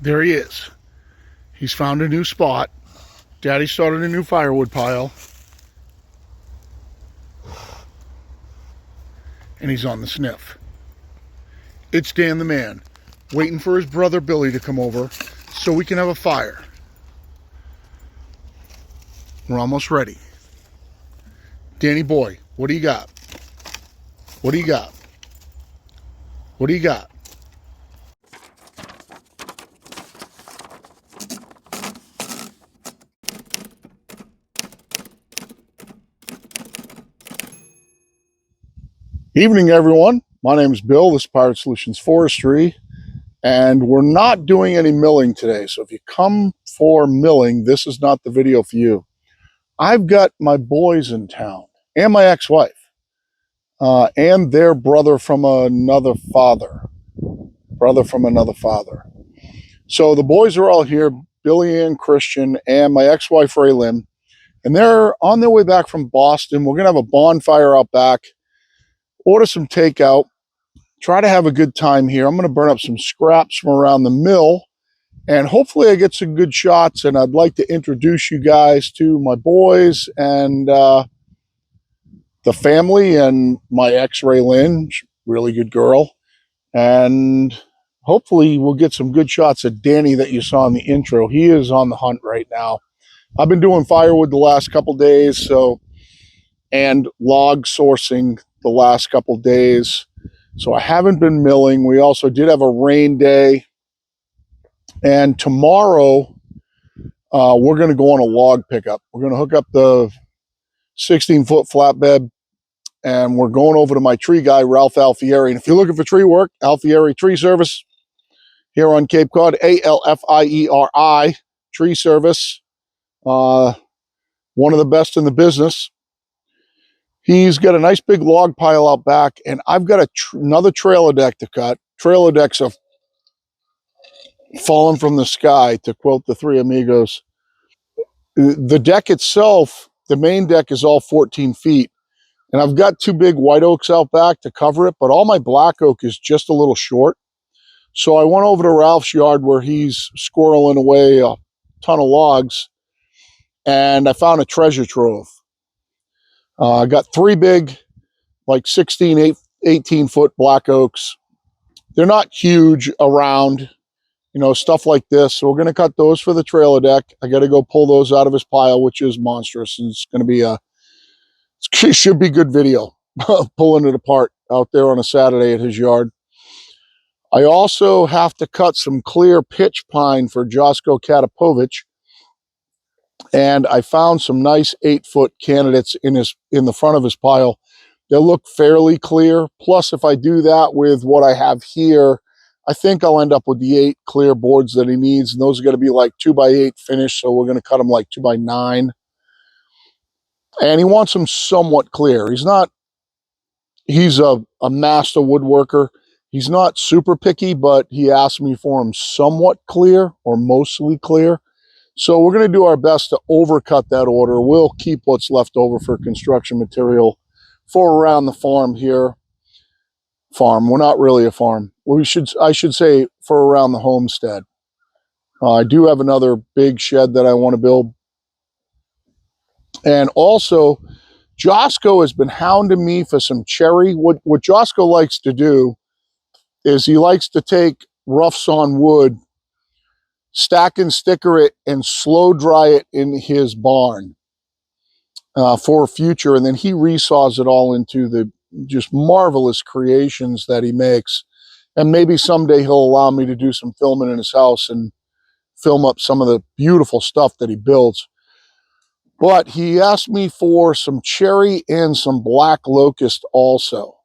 There he is. He's found a new spot. Daddy started a new firewood pile. And he's on the sniff. It's Dan the man, waiting for his brother Billy to come over so we can have a fire. We're almost ready. Danny boy, what do you got? What do you got? What do you got? Evening, everyone. My name is Bill. This is Pirate Solutions Forestry, and we're not doing any milling today. So if you come for milling, this is not the video for you. I've got my boys in town and my ex-wife and their brother from another father. So the boys are all here, Billy and Christian and my ex-wife Ray Lynn, and they're on their way back from Boston. We're going to have a bonfire out back, order some takeout, try to have a good time here. I'm going to burn up some scraps from around the mill, and hopefully I get some good shots. And I'd like to introduce you guys to my boys and the family and my ex Ray Lynn, really good girl. And hopefully we'll get some good shots of Danny that you saw in the intro. He is on the hunt right now. I've been doing firewood the last couple days, and log sourcing the last couple days. So I haven't been milling. We also did have a rain day. And tomorrow, we're going to go on a log pickup. We're going to hook up the 16-foot flatbed, and we're going over to my tree guy, Ralph Alfieri. And if you're looking for tree work, Alfieri Tree Service here on Cape Cod, Alfieri Tree Service, one of the best in the business. He's got a nice big log pile out back, and I've got another trailer deck to cut. Trailer decks are falling from the sky, to quote the Three Amigos. The deck itself, the main deck, is all 14 feet. And I've got two big white oaks out back to cover it, but all my black oak is just a little short. So I went over to Ralph's yard where he's squirreling away a ton of logs, and I found a treasure trove. I got three big, like 16, 18-foot black oaks. They're not huge around, stuff like this. So we're going to cut those for the trailer deck. I got to go pull those out of his pile, which is monstrous. And it's going to be it should be good video pulling it apart out there on a Saturday at his yard. I also have to cut some clear pitch pine for Josko Katapovich. And I found some nice 8-foot candidates in the front of his pile. They look fairly clear. Plus, if I do that with what I have here, I think I'll end up with the 8 clear boards that he needs. And those are going to be like 2x8 finish. So we're going to cut them like 2x9. And he wants them somewhat clear. He's a master woodworker. He's not super picky, but he asked me for them somewhat clear or mostly clear. So we're going to do our best to overcut that order. We'll keep what's left over for construction material for around the farm here. We're not really a farm. I should say for around the homestead. I do have another big shed that I want to build. And also, Josko has been hounding me for some cherry. What Josko likes to do is he likes to take rough sawn wood, stack and sticker it, and slow dry it in his barn for future. And then he resaws it all into the just marvelous creations that he makes. And maybe someday he'll allow me to do some filming in his house and film up some of the beautiful stuff that he builds. But he asked me for some cherry and some black locust also.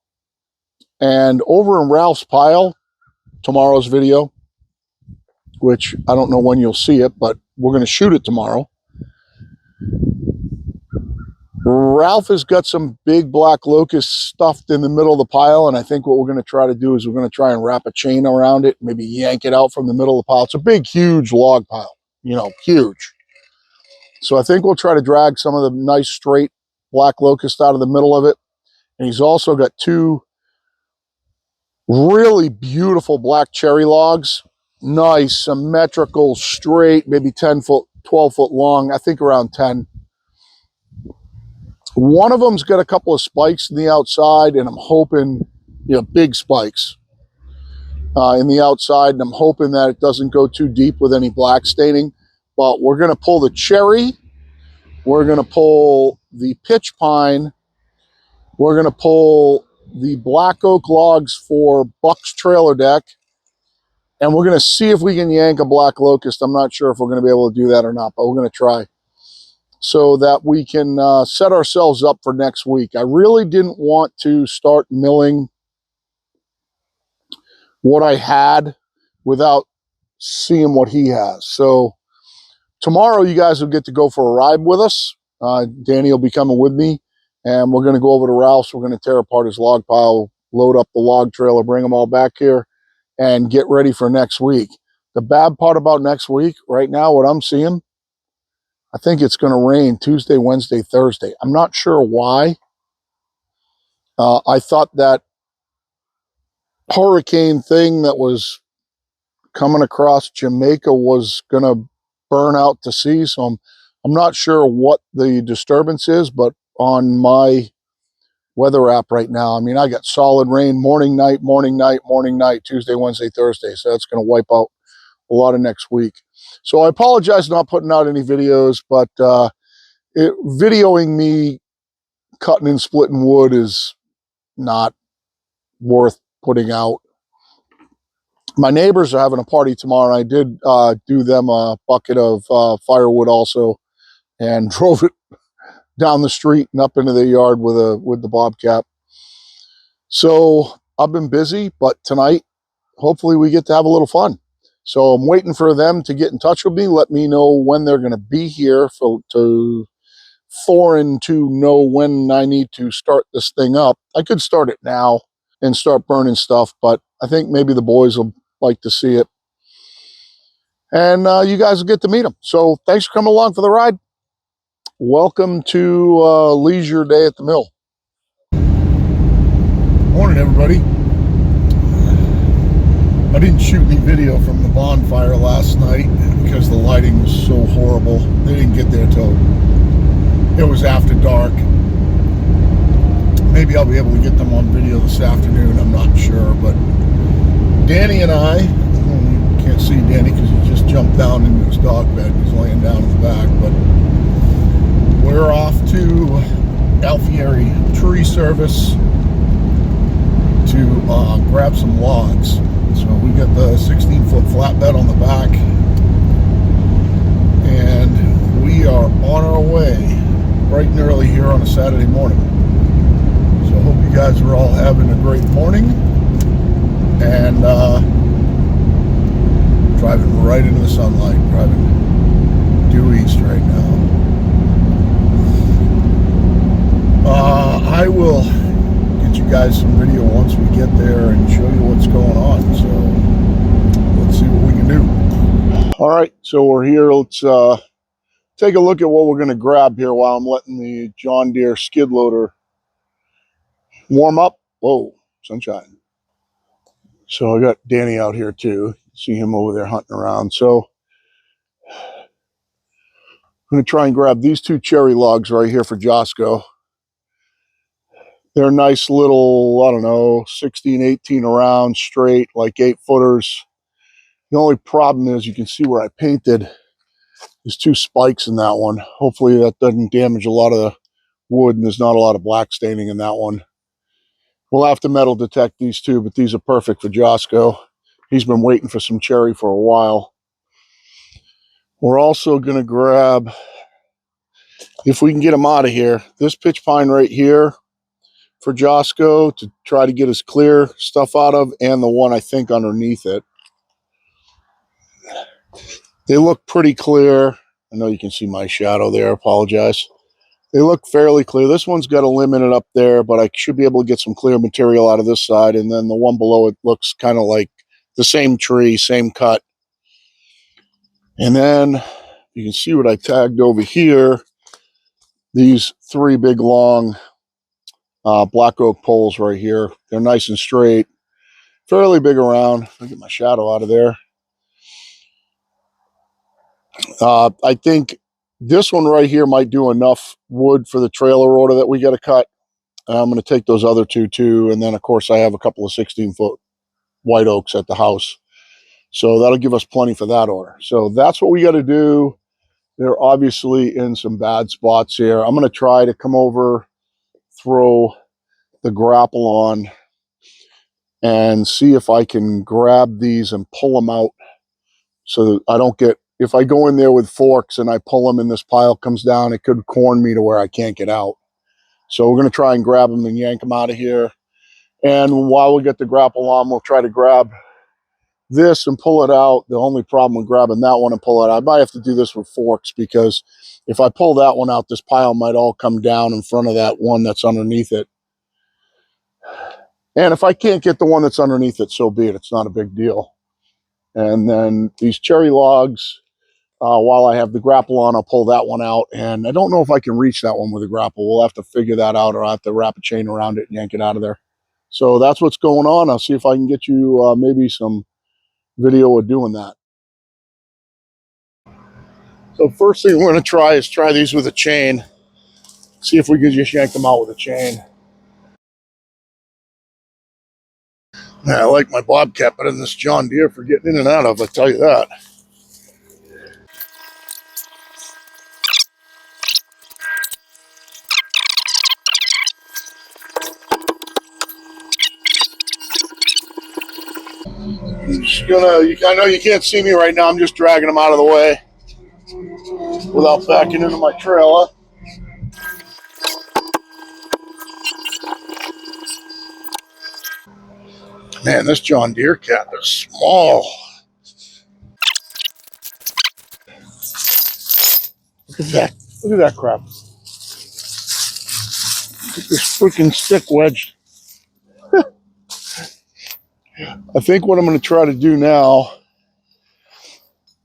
And over in Ralph's pile, tomorrow's video, which I don't know when you'll see it, but we're going to shoot it tomorrow. Ralph has got some big black locust stuffed in the middle of the pile, and I think what we're going to try to do is we're going to try and wrap a chain around it, maybe yank it out from the middle of the pile. It's a big, huge log pile, huge. So I think we'll try to drag some of the nice straight black locust out of the middle of it. And he's also got two really beautiful black cherry logs Nice, symmetrical, straight, maybe 10 foot, 12 foot long. I think around 10. One of them's got a couple of spikes in the outside, and I'm hoping, big spikes in the outside, and I'm hoping that it doesn't go too deep with any black staining. But we're going to pull the cherry. We're going to pull the pitch pine. We're going to pull the black oak logs for Buck's trailer deck. And we're going to see if we can yank a black locust. I'm not sure if we're going to be able to do that or not, but we're going to try so that we can set ourselves up for next week. I really didn't want to start milling what I had without seeing what he has. So tomorrow you guys will get to go for a ride with us. Danny will be coming with me, and we're going to go over to Ralph's. We're going to tear apart his log pile, load up the log trailer, bring them all back here, and get ready for next week. The bad part about next week, right now, what I'm seeing, I think it's going to rain Tuesday, Wednesday, Thursday. I'm not sure why. I thought that hurricane thing that was coming across Jamaica was going to burn out to sea. So I'm not sure what the disturbance is, but on my weather app right now, I mean, I got solid rain morning, night, morning, night, morning, night, Tuesday, Wednesday, Thursday. So that's going to wipe out a lot of next week. So I apologize not putting out any videos, but videoing me cutting and splitting wood is not worth putting out. My neighbors are having a party tomorrow. I did do them a bucket of firewood also, and drove it down the street and up into their yard with the bobcat. So I've been busy, but tonight, hopefully we get to have a little fun. So I'm waiting for them to get in touch with me, let me know when they're going to be here for to know when I need to start this thing up. I could start it now and start burning stuff, but I think maybe the boys will like to see it. And you guys will get to meet them. So thanks for coming along for the ride. Welcome to Leisure Day at the Mill. Morning, everybody. I didn't shoot any video from the bonfire last night because the lighting was so horrible. They didn't get there till it was after dark. Maybe I'll be able to get them on video this afternoon, I'm not sure. But Danny and I, you can't see Danny because he just jumped down into his dog bed. He's laying down in the back. But we're off to Alfieri Tree Service to grab some logs. So we got the 16-foot flatbed on the back, and we are on our way bright and early here on a Saturday morning. So I hope you guys are all having a great morning, and driving right into the sunlight, driving due east right now. I will get you guys some video once we get there and show you what's going on. So let's see what we can do. All right, so we're here. Let's take a look at what we're going to grab here while I'm letting the John Deere skid loader warm up. Whoa, sunshine. So I got Danny out here too. See him over there hunting around. So I'm going to try and grab these two cherry logs right here for Josco. They're nice little, I don't know, 16, 18 around, straight, like 8-footers. The only problem is you can see where I painted. There's 2 spikes in that one. Hopefully that doesn't damage a lot of the wood, and there's not a lot of black staining in that one. We'll have to metal detect these 2, but these are perfect for Josco. He's been waiting for some cherry for a while. We're also going to grab, if we can get him out of here, this pitch pine right here for Josco to try to get his clear stuff out of, and the one I think underneath it. They look pretty clear. I know you can see my shadow there. I apologize. They look fairly clear. This one's got a limb in it up there, but I should be able to get some clear material out of this side. And then the one below it looks kind of like the same tree, same cut. And then you can see what I tagged over here. These 3 big long black oak poles right here. They're nice and straight, fairly big around. I'll get my shadow out of there. I think this one right here might do enough wood for the trailer order that we got to cut. I'm going to take those other two too. And then, of course, I have a couple of 16-foot white oaks at the house. So that'll give us plenty for that order. So that's what we got to do. They're obviously in some bad spots here. I'm going to try to come over, throw the grapple on, and see if I can grab these and pull them out so that I don't get, if I go in there with forks and I pull them and this pile comes down, it could corn me to where I can't get out. So we're going to try and grab them and yank them out of here. And while we get the grapple on, we'll try to grab this and pull it out. The only problem with grabbing that one and pull it out, I might have to do this with forks, because if I pull that one out, this pile might all come down in front of that one that's underneath it. And if I can't get the one that's underneath it, so be it. It's not a big deal. And then these cherry logs, while I have the grapple on, I'll pull that one out. And I don't know if I can reach that one with a grapple. We'll have to figure that out, or I'll have to wrap a chain around it and yank it out of there. So that's what's going on. I'll see if I can get you maybe some video of doing that. So first thing we're going to try is try these with a chain. See if we can just yank them out with a chain. Yeah, I like my Bobcat better than this John Deere for getting in and out of, I tell you that. I know you can't see me right now. I'm just dragging them out of the way without backing into my trailer. Man, this John Deere cat is small. Look at that. Look at that crap. Get this freaking stick wedged. I think what I'm going to try to do now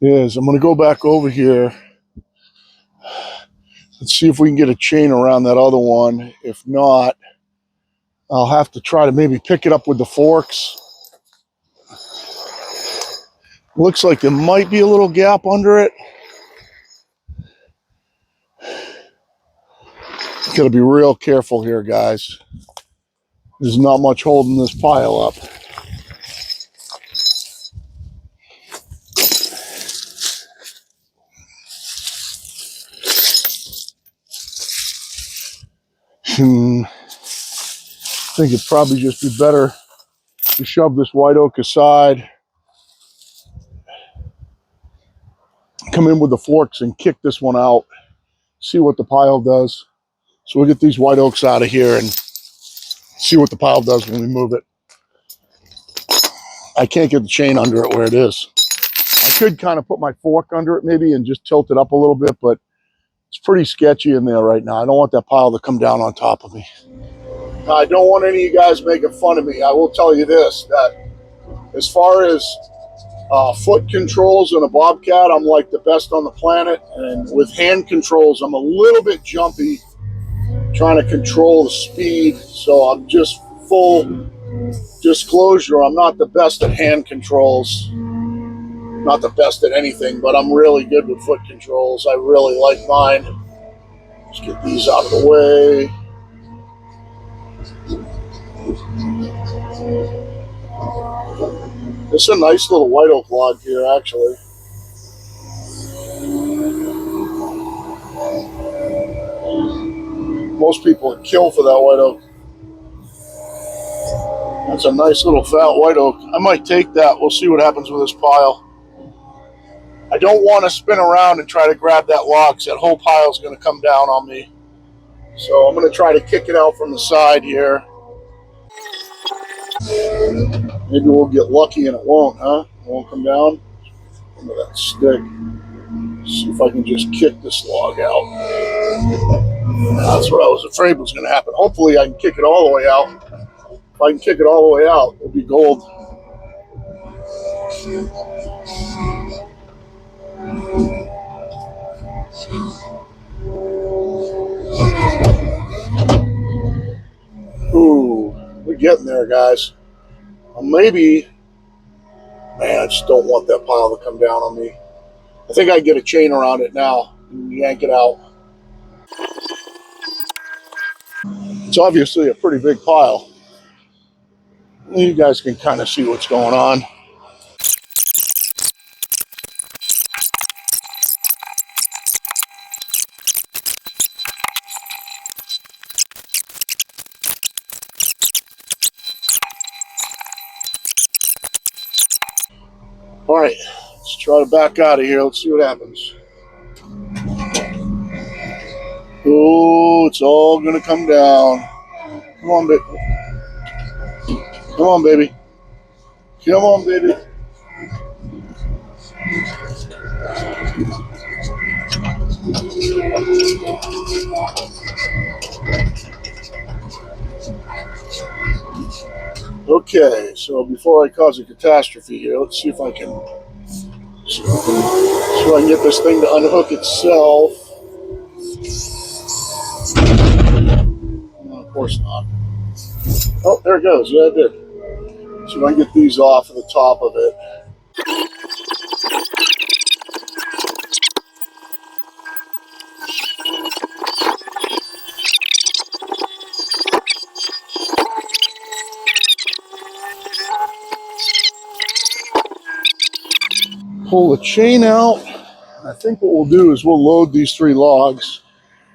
is I'm going to go back over here and see if we can get a chain around that other one. If not, I'll have to try to maybe pick it up with the forks. Looks like there might be a little gap under it. Got to be real careful here, guys. There's not much holding this pile up. I think it'd probably just be better to shove this white oak aside, come in with the forks and kick this one out, see what the pile does. So we'll get these white oaks out of here and see what the pile does when we move it. I can't get the chain under it where it is. I could kind of put my fork under it maybe and just tilt it up a little bit, but it's pretty sketchy in there right now. I don't want that pile to come down on top of me. I don't want any of you guys making fun of me. I will tell you this, that as far as foot controls in a Bobcat, I'm like the best on the planet. And with hand controls, I'm a little bit jumpy trying to control the speed. So I'm just full disclosure. I'm not the best at hand controls. Not the best at anything, but I'm really good with foot controls. I really like mine. Let's get these out of the way. It's a nice little white oak log here, actually. Most people would kill for that white oak. That's a nice little fat white oak. I might take that. We'll see what happens with this pile. I don't want to spin around and try to grab that log, because that whole pile is going to come down on me. So I'm going to try to kick it out from the side here. Maybe we'll get lucky and it won't, huh? It won't come down. Look at that stick. See if I can just kick this log out. That's what I was afraid was going to happen. Hopefully I can kick it all the way out. If I can kick it all the way out, it'll be gold. Ooh, we're getting there, guys. Maybe, man, I just don't want that pile to come down on me. I think I can get a chain around it now and yank it out. It's obviously a pretty big pile. You guys can kind of see what's going on. All right, let's try to back out of here. Let's see what happens. Oh, it's all gonna come down. Come on, baby. Come on, baby. Come on, baby. Okay, so before I cause a catastrophe here, let's see if I can get this thing to unhook itself. No, of course not. Oh, there it goes. Yeah, it did. See if I can get these off of the top of it. Pull the chain out. I think what we'll do is we'll load these 3 logs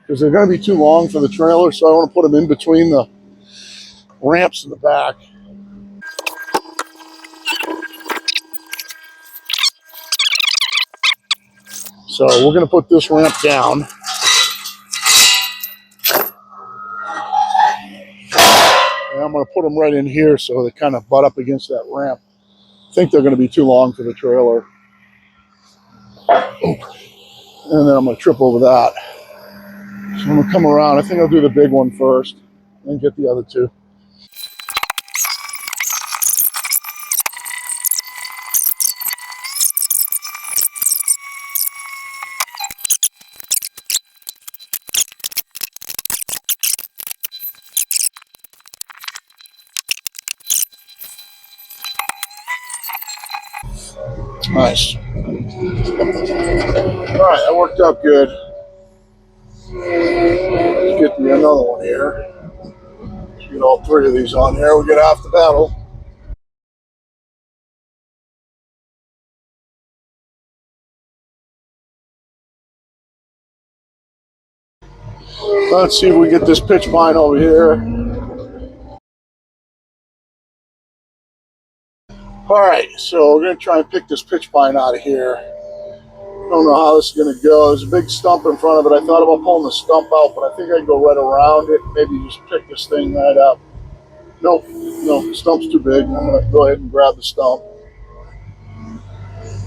because they're going to be too long for the trailer, so I want to put them in between the ramps in the back. So we're going to put this ramp down. And I'm going to put them right in here so they kind of butt up against that ramp. I think they're going to be too long for the trailer. And then I'm going to trip over that. So I'm going to come around. I think I'll do the big one first and get the other 2. Nice. All right, that worked out good. Let's get another one here. Let's get all 3 of these on here. We'll get half the battle. Let's see if we get this pitch pine over here. All right, so we're going to try and pick this pitch pine out of here. I don't know how this is going to go. There's a big stump in front of it. I thought about pulling the stump out, but I think I can go right around it. Maybe just pick this thing right up. Nope, no, the stump's too big. I'm going to go ahead and grab the stump.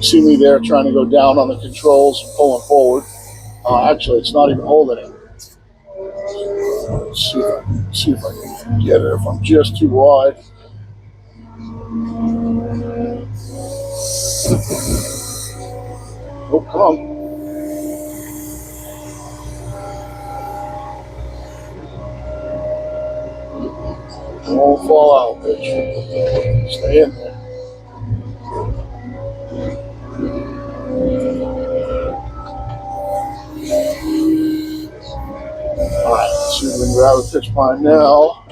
See me there trying to go down on the controls, pulling forward. Actually, it's not even holding it. Let's see if I can get it if I'm just too wide. Oh, come on. Don't fall out, bitch. Stay in there. Alright, let's see if we can grab a pitch pine now.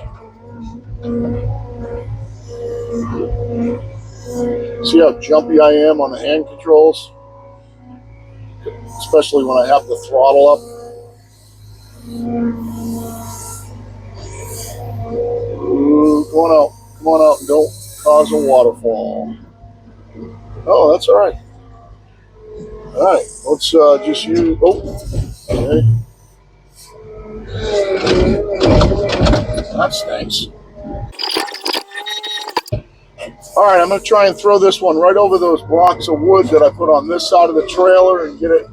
See how jumpy I am on the hand controls? Especially when I have the throttle up. Ooh, come on out, and don't cause a waterfall. Oh, that's alright. Alright, let's just use, okay. That stinks. Alright, I'm going to try and throw this one right over those blocks of wood that I put on this side of the trailer and get it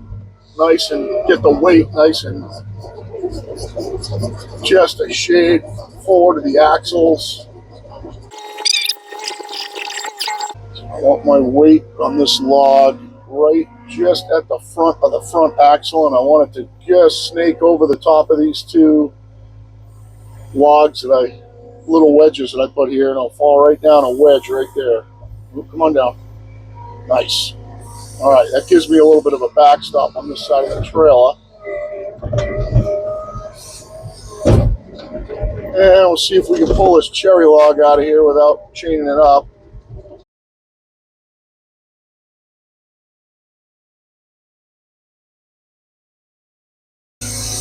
nice and get the weight nice and just a shade forward of the axles. I want my weight on this log right just at the front of the front axle, and I want it to just snake over the top of these 2 logs little wedges that I put here, and I'll fall right down a wedge right there. Ooh, come on down. Nice. All right, that gives me a little bit of a backstop on this side of the trailer. And we'll see if we can pull this cherry log out of here without chaining it up.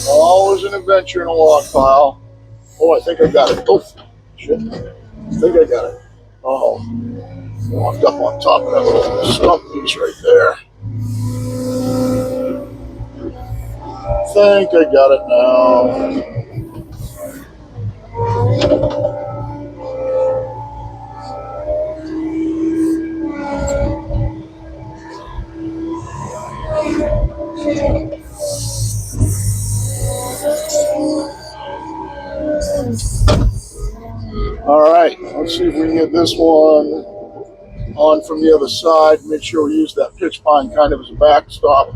Always an adventure in a log pile. Oh, I think I got it. Oh, shit. I think I got it. Oh, walked up on top of that little stump piece right there. I think I got it now. All right, let's see if we can get this one on from the other side. Make sure we use that pitch pine kind of as a backstop.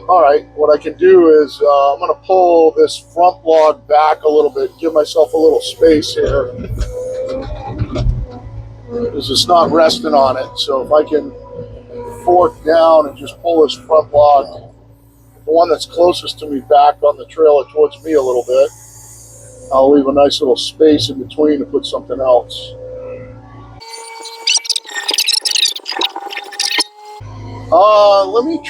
All right, what I can do is I'm going to pull this front log back a little bit, give myself a little space here, because it's not resting on it. So if I can fork down and just pull this front log, the one that's closest to me, back on the trailer towards me a little bit, I'll leave a nice little space in between to put something else. Let me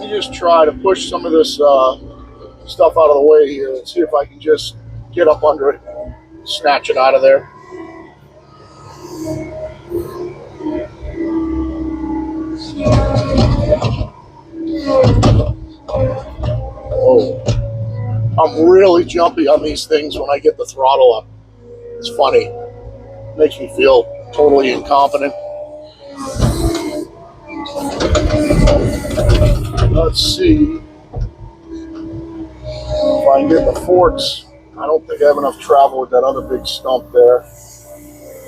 just try to push some of this stuff out of the way here and see if I can just get up under it, snatch it out of there. Oh, I'm really jumpy on these things when I get the throttle up. It's funny. It makes me feel totally incompetent. Let's see if I can get the forks. I don't think I have enough travel with that other big stump there.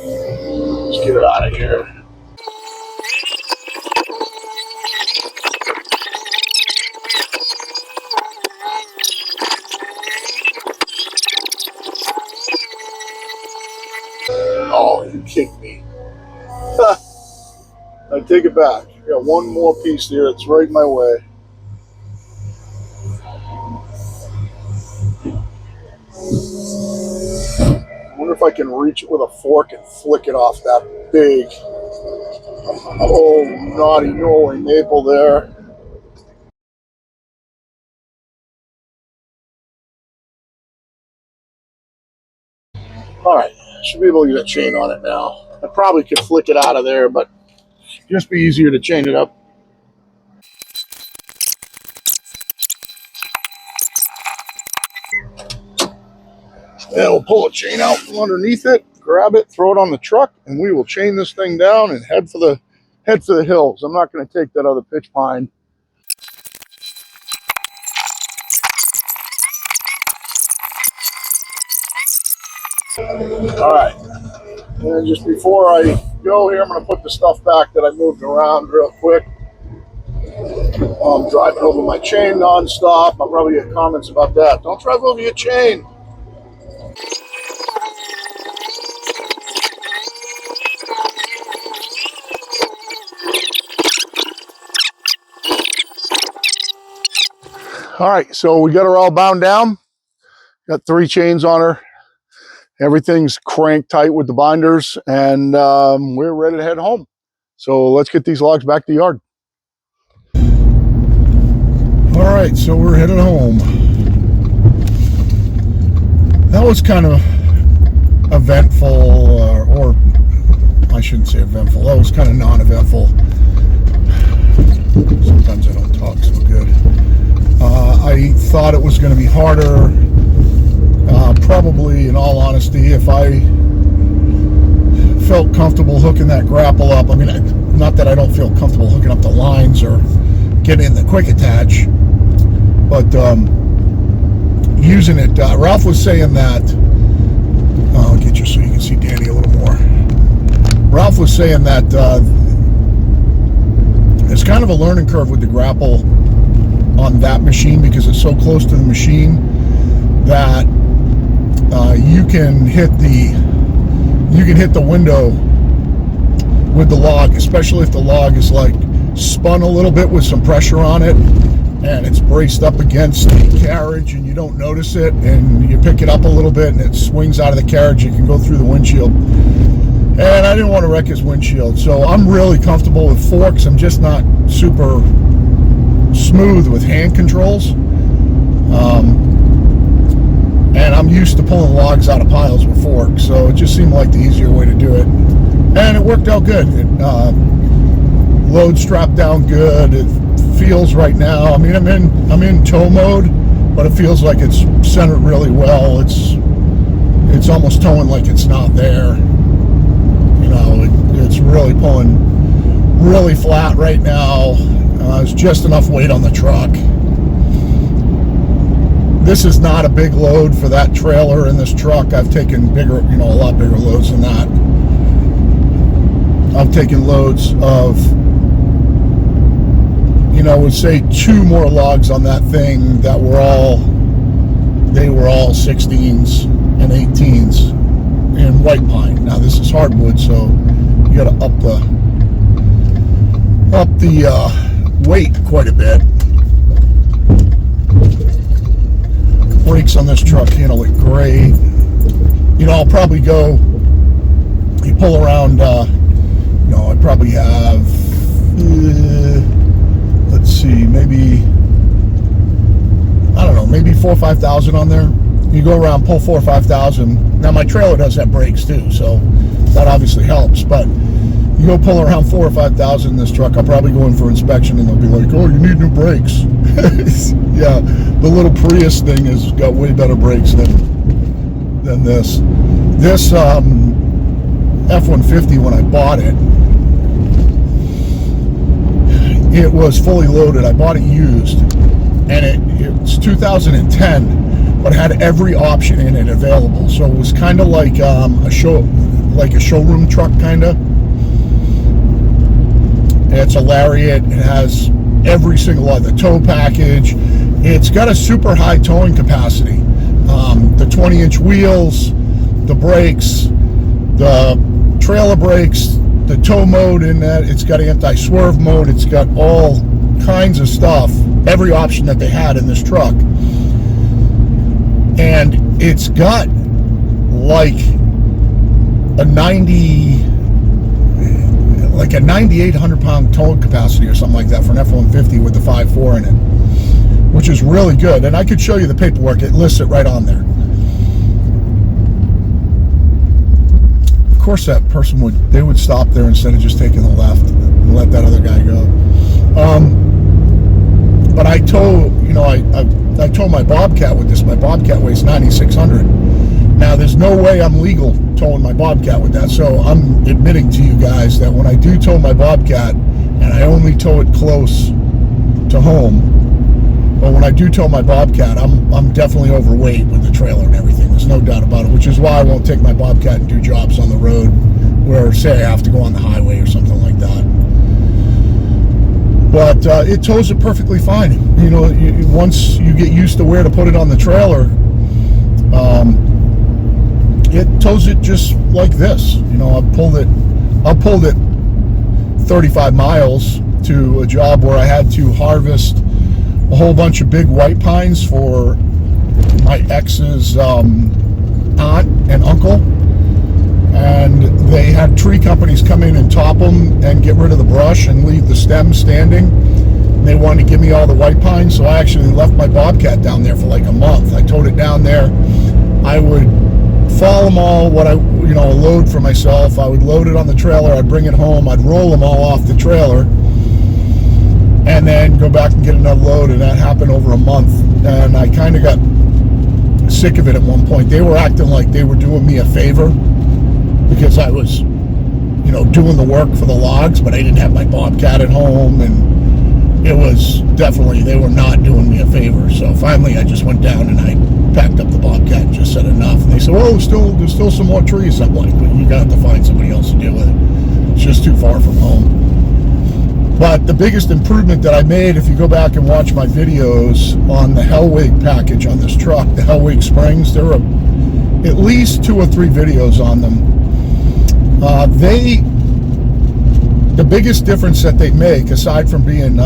Let's get it out of here. Oh, you kidding me. I take it back. I got one more piece here. It's right in my way. I wonder if I can reach it with a fork and flick it off that big, oh, naughty Norway maple there. All right, should be able to get a chain on it now. I probably could flick it out of there, but just be easier to chain it up. And we'll pull a chain out from underneath it, grab it, throw it on the truck, and we will chain this thing down and head for the hills. I'm not going to take that other pitch pine. All right, and just before I go here, I'm going to put the stuff back that I moved around real quick. I'm driving over my chain nonstop. I'll probably get comments about that. Don't drive over your chain. All right, so we got her all bound down. Got 3 chains on her. Everything's cranked tight with the binders, and we're ready to head home. So let's get these logs back to the yard. All right, so we're headed home. That was kind of eventful, or I shouldn't say eventful. That was kind of non-eventful. Sometimes I don't talk so good. I thought it was going to be harder. Probably, in all honesty, if I felt comfortable hooking that grapple up. I mean, not that I don't feel comfortable hooking up the lines or getting in the quick attach, but using it. Ralph was saying that. I'll get you so you can see Danny a little more. Ralph was saying that it's kind of a learning curve with the grapple on that machine because it's so close to the machine that you can hit the you can hit the window with the log, especially if the log is like spun a little bit with some pressure on it and it's braced up against the carriage and you don't notice it, and you pick it up a little bit and it swings out of the carriage. You can go through the windshield. And I didn't want to wreck his windshield, so I'm really comfortable with forks. I'm just not super smooth with hand controls. And I'm used to pulling logs out of piles with forks, so it just seemed like the easier way to do it. And it worked out good. It load strapped down good. It feels right now, I mean, I'm in tow mode, but it feels like it's centered really well. It's almost towing like it's not there. You know, it's really pulling really flat right now. There's just enough weight on the truck. This is not a big load for that trailer in this truck. I've taken bigger, a lot bigger loads than that. I've taken loads of, would say 2 more logs on that thing that were all 16s and 18s in white pine. Now this is hardwood, so you got to up the weight quite a bit. Brakes on this truck handle it great. I'll probably go, you pull around, I probably have, let's see, maybe, I don't know, maybe 4,000 or 5,000 on there. You go around, pull 4,000 or 5,000. Now my trailer does have brakes too, so that obviously helps, but you go pull around 4,000 or 5,000 in this truck, I'll probably go in for inspection and they'll be like, oh, you need new brakes. Yeah, the little Prius thing has got way better brakes than this. This F-150, when I bought it, it was fully loaded. I bought it used, and it's 2010, but it had every option in it available. So it was kind of like a showroom truck, kind of. It's a Lariat. It has every single one, the tow package. It's got a super high towing capacity. The 20-inch wheels, the brakes, the trailer brakes, the tow mode in that. It's got anti-swerve mode. It's got all kinds of stuff, every option that they had in this truck. And it's got like a 9,800 pound towing capacity or something like that for an F-150 with the 5.4 in it, which is really good. And I could show you the paperwork. It lists it right on there. Of course, that person would stop there instead of just taking the left and let that other guy go. But I tow, I tow my Bobcat with this. My Bobcat weighs 9,600. Now, there's no way I'm legal towing my Bobcat with that, so I'm admitting to you guys that when I do tow my Bobcat, and I only tow it close to home, but when I do tow my Bobcat, I'm definitely overweight with the trailer and everything. There's no doubt about it, which is why I won't take my Bobcat and do jobs on the road where, say, I have to go on the highway or something like that. But it tows it perfectly fine. Once you get used to where to put it on the trailer, it tows it just like this. I've pulled it 35 miles to a job where I had to harvest a whole bunch of big white pines for my ex's aunt and uncle, and they had tree companies come in and top them and get rid of the brush and leave the stem standing. And they wanted to give me all the white pines, so I actually left my Bobcat down there for like a month. I towed it down there. I would fall them all, a load for myself. I would load it on the trailer, I'd bring it home, I'd roll them all off the trailer, and then go back and get another load, and that happened over a month. And I kind of got sick of it at one point. They were acting like they were doing me a favor because I was, doing the work for the logs, but I didn't have my Bobcat at home, and it was definitely, they were not doing me a favor. So finally I just went down and I packed up the Bobcat and just said enough. And they said, well, there's still some more trees. I'm like, but you got to find somebody else to deal with it. It's just too far from home. But the biggest improvement that I made, if you go back and watch my videos on the Hellwig package on this truck, the Hellwig springs, there were at least 2 or 3 videos on them. The biggest difference that they make, aside from being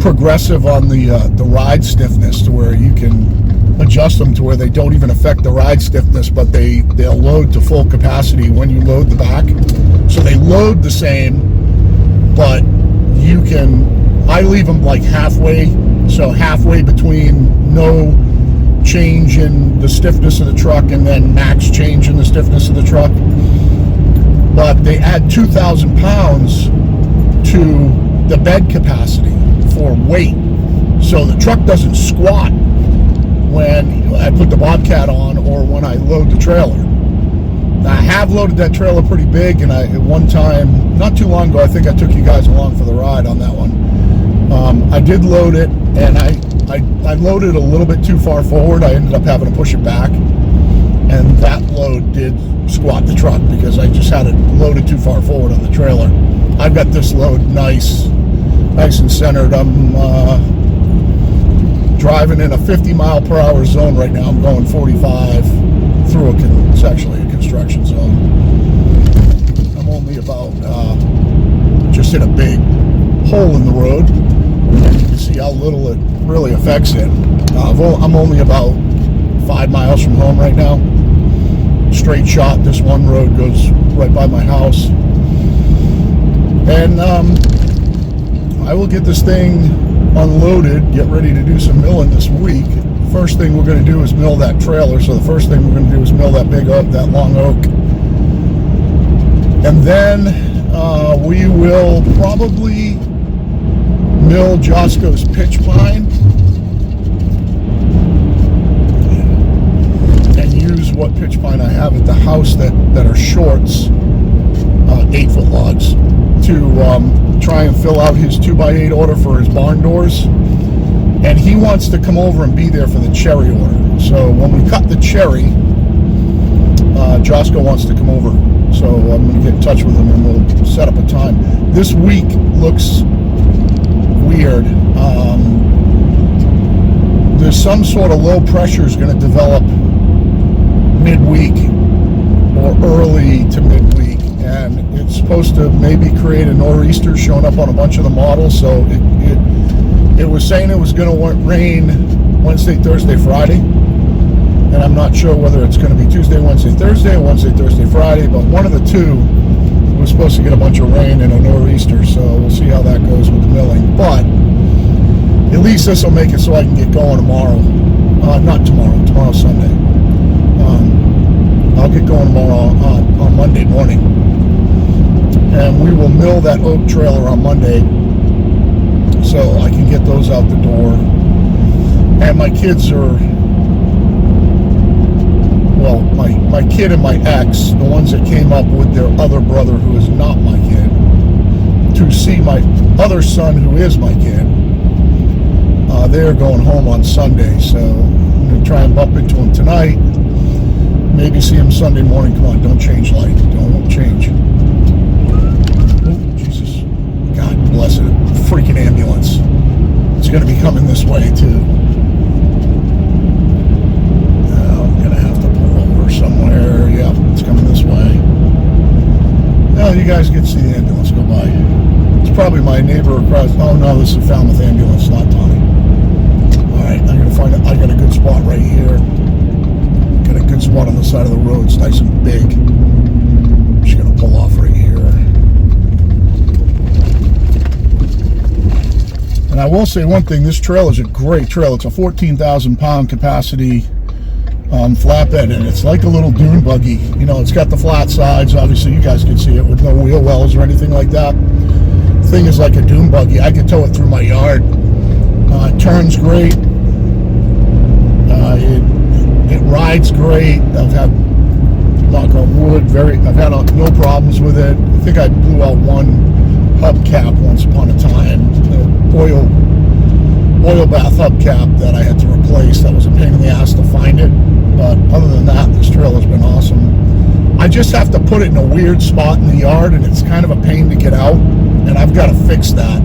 progressive on the ride stiffness, to where you can adjust them to where they don't even affect the ride stiffness, but they'll load to full capacity when you load the back. So they load the same, but you can, I leave them like halfway, so halfway between no change in the stiffness of the truck and then max change in the stiffness of the truck. But they add 2,000 pounds to the bed capacity for weight, so the truck doesn't squat when I put the Bobcat on or when I load the trailer. Now, I have loaded that trailer pretty big, and at one time, not too long ago, I think I took you guys along for the ride on that one. I did load it, and I loaded a little bit too far forward. I ended up having to push it back, and that load did squat the truck because I just had it loaded too far forward on the trailer. I've got this load nice and centered. I'm driving in a 50-mile-per-hour zone right now. I'm going 45 through it's actually a construction zone. I'm only about just in a big hole in the road. And you can see how little it really affects it. I'm only about 5 miles from home right now. Straight shot. This one road goes right by my house. And I will get this thing unloaded, get ready to do some milling this week. First thing we're going to do is mill that trailer. So the first thing we're going to do is mill that big oak, that long oak. And then we will probably mill Josco's pitch pine and use what pitch pine I have at the house that are shorts, 8-foot logs, to try and fill out his 2x8 order for his barn doors. And he wants to come over and be there for the cherry order. So when we cut the cherry, Josco wants to come over. So I'm going to get in touch with him and we'll set up a time. This week looks weird. There's some sort of low pressure is going to develop midweek or early to midweek, and it's supposed to maybe create a nor'easter showing up on a bunch of the models. So it was saying it was going to rain Wednesday, Thursday, Friday, and I'm not sure whether it's going to be Tuesday, Wednesday, Thursday, or Wednesday, Thursday, Friday, but one of the two was supposed to get a bunch of rain and a nor'easter, so we'll see how that goes with the milling. But at least this will make it so I can get going tomorrow. Not tomorrow, tomorrow's Sunday. I'll get going tomorrow on Monday morning, and we will mill that oak trailer on Monday so I can get those out the door. And my kids are, well, my kid and my ex, the ones that came up with their other brother who is not my kid, to see my other son who is my kid. They're going home on Sunday, so I'm going to try and bump into them tonight. Maybe see him Sunday morning. Come on, don't change light. Don't change. Oh, Jesus. God bless it. Freaking ambulance. It's going to be coming this way, too. I'm going to have to pull over somewhere. Yep, it's coming this way. Well, you guys get to see the ambulance go by. It's probably my neighbor across. Oh, no, this is a Falmouth ambulance, not Tommy. All right, I'm going to find it. I got a good spot right here. Got a good spot on the side of the road. It's nice and big. I'm just going to pull off right here. And I will say one thing, this trail is a great trail. It's a 14,000 pound capacity flatbed, and it's like a little dune buggy. You know, it's got the flat sides. Obviously, you guys can see it with no wheel wells or anything like that. The thing is like a dune buggy. I could tow it through my yard. It turns great. It rides great. I've had, knock on wood, I've had no problems with it. I think I blew out one hubcap once upon a time, the oil bath hubcap that I had to replace. That was a pain in the ass to find it, but other than that, this trail has been awesome. I just have to put it in a weird spot in the yard, and it's kind of a pain to get out, and I've got to fix that,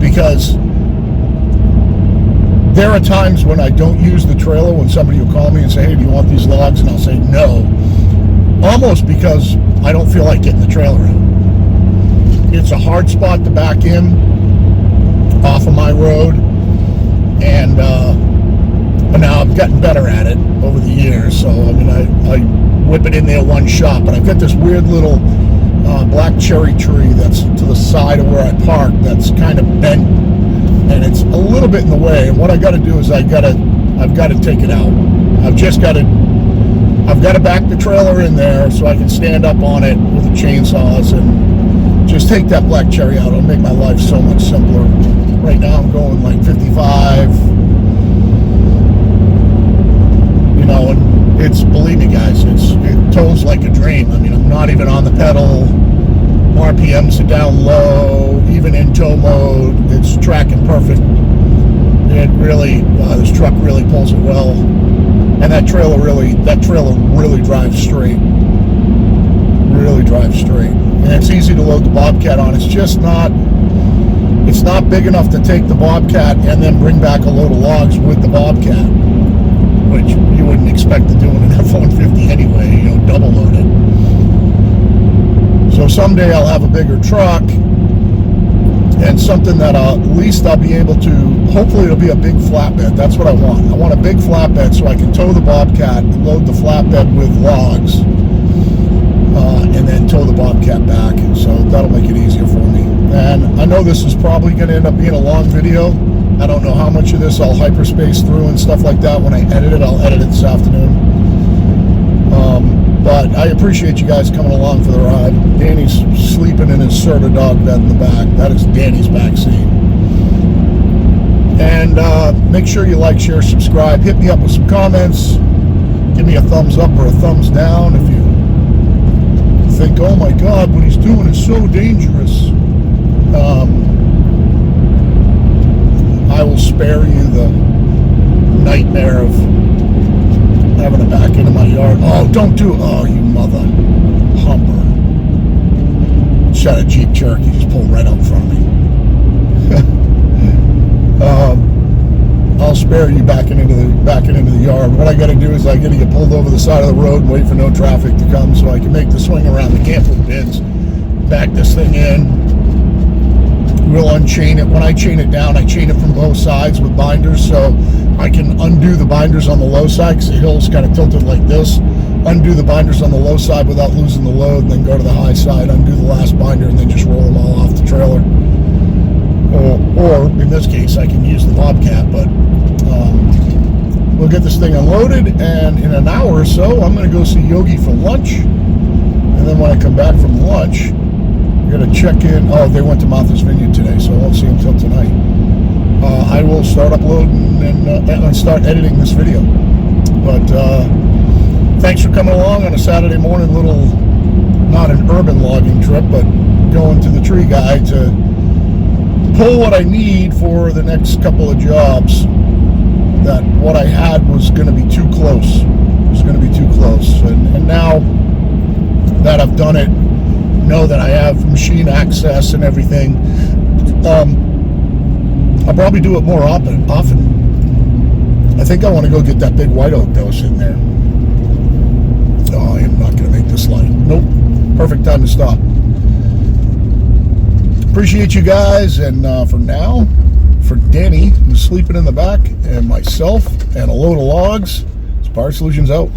because there are times when I don't use the trailer, when somebody will call me and say, hey, do you want these logs? And I'll say no. almost because I don't feel like getting the trailer out. It's a hard spot to back in off of my road, and but now I've gotten better at it over the years. So I mean, I whip it in there one shot, but I've got this weird little black cherry tree that's to the side of where I park that's kind of bent, and it's a little bit in the way. And what I got to do is I've got to take it out. I've got to back the trailer in there so I can stand up on it with the chainsaws and just take that black cherry out. It'll make my life so much simpler. Right now I'm going like 55, you know, and it's, believe me guys, it tolls like a dream. I mean, I'm not even on the pedal, RPMs are down low, even in tow mode, it's tracking perfect. It really, this truck really pulls it well. And that trailer really drives straight. Really drives straight. And it's easy to load the Bobcat on. It's not big enough to take the Bobcat and then bring back a load of logs with the Bobcat, which you wouldn't expect to do in an F-150 anyway, you know, double loaded. So someday I'll have a bigger truck and something that at least I'll be able to, hopefully it'll be a big flatbed. That's what I want. I want a big flatbed so I can tow the Bobcat, load the flatbed with logs, and then tow the Bobcat back. So that'll make it easier for me. And I know this is probably going to end up being a long video. I don't know how much of this I'll hyperspace through and stuff like that. When I edit it, I'll edit it this afternoon. But I appreciate you guys coming along for the ride. Danny's sleeping in his Serta dog bed in the back. That is Danny's back seat. And make sure you like, share, subscribe. Hit me up with some comments. Give me a thumbs up or a thumbs down if you think, oh my God, what he's doing is so dangerous. I will spare you the nightmare of having to back into my yard. Oh, don't do it. Oh, you mother humper. Shot a Jeep Cherokee just pulled right out in front of me. I'll spare you backing into the yard. What I got to do is I got to get pulled over the side of the road and wait for no traffic to come so I can make the swing around the camper bins, back this thing in. We'll unchain it. When I chain it down, I chain it from both sides with binders, so I can undo the binders on the low side because the hill's kind of tilted like this. Undo the binders on the low side without losing the load, and then go to the high side, undo the last binder, and then just roll them all off the trailer. Or in this case, I can use the Bobcat, but we'll get this thing unloaded, and in an hour or so, I'm going to go see Yogi for lunch. And then when I come back from lunch, I'm going to check in. Oh, they went to Martha's Vineyard today, so I won't see them till tonight. I will start uploading and start editing this video. But thanks for coming along on a Saturday morning little, not an urban logging trip, but going to the tree guy to pull what I need for the next couple of jobs. That what I had was going to be too close. It was going to be too close. And now that I've done it, know that I have machine access and everything, I'll probably do it more often. I think I want to go get that big white oak dose in there. Oh, I am not going to make this light. Nope. Perfect time to stop. Appreciate you guys, and for now, for Danny, who's sleeping in the back, and myself, and a load of logs, Power Solutions out.